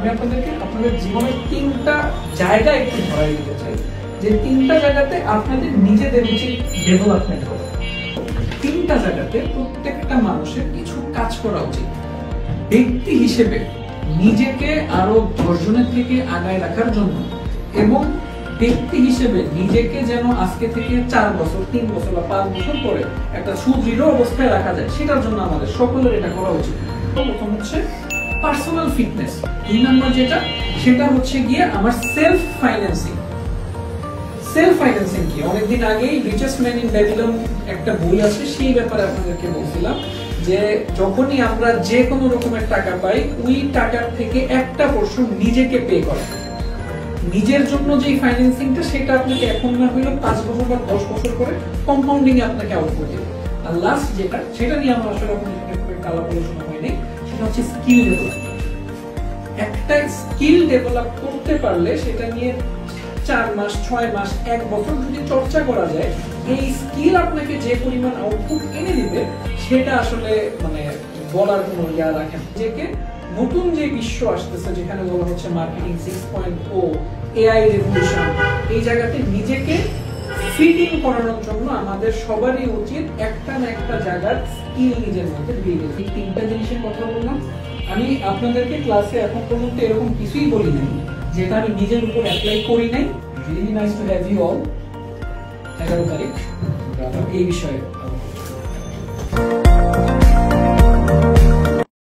আমি আপনাদেরকে আপনাদের জীবনের 3টা জায়গা একটু ধরাই দিতে চাই, যে 3টা জায়গাতে আপনাদের নিজেদের উচিত ডেভেলপমেন্ট করা। 3টা জায়গাতে প্রত্যেকটা মানুষের কিছু কাজ করা উচিত। ব্যক্তি হিসেবে নিজেকে আরো 10 জনের থেকে আগায় রাখার জন্য, এবং ব্যক্তি হিসেবে নিজেকে যেন আজকে থেকে 4 বছর 3 বছর বা 5 বছর পরে একটা সুদৃঢ় অবস্থায় রাখা যায়, সেটার জন্য আমাদের সকলের এটা করা উচিত। প্রথম হচ্ছে পার্সোনাল ফিটনেস। 2 নম্বর যেটা, সেটা হচ্ছে গিয়ে আমার সেলফ ফাইন্যান্সিং। সেলফ ফাইন্যান্সিং কি, অনেকদিন আগেই রিচেস্ট ম্যান ইন ব্যাবিলন একটা বই আছে, সেই ব্যাপারে আপনাদেরকে বলছিলাম যে যখনই আমরা যে কোনো রকমের টাকা পাই, ওই টাকার থেকে একটা পোরশন নিজেকে পে করা। নিজের জন্য যে ফাইন্যান্সিংটা, সেটা আপনাকে এখন না হইলেও 5 বছর বা 10 বছর করে কম্পাউন্ডিং এ আপনাকে আউটপুট দেবে। আর লাস্ট যেটা, সেটা নিয়ে আমার আসলে আলাপ আলোচনা হয়নি, সেটা হচ্ছে স্কিল ডেভেলপমেন্ট। একটা স্কিল ডেভেলপ করতে পারলে সেটা নিয়ে 4 মাস 6 মাস 1 বছর যদি চর্চা করা যায়, এই স্কিল আপনাকে যে পরিমাণ আউটপুট এনে দিবে, সেটা আসলে মানে বলার কোনো ইয়া রাখে না। যেকে নতুন যে বিশ্ব আসতেছে, যেখানে বলা হচ্ছে মার্কেটিং 6.0, এআই রেভলিউশন, এই জায়গাতে নিজেকে ফিটিং করানোর জন্য আমাদের সবারই উচিত একটা না একটা জায়গার স্কিল নিজের মধ্যে বিল্ড করা। এই 3টা জিনিসের কথা বললাম। আমি আপনাদেরকে ক্লাসে এখন পর্যন্ত এরকম কিছুই বলি নাই যেটা আমি নিজের উপর অ্যাপ্লাই করি নাই। Really nice to have you all. 11 তারিখ এই বিষয়ে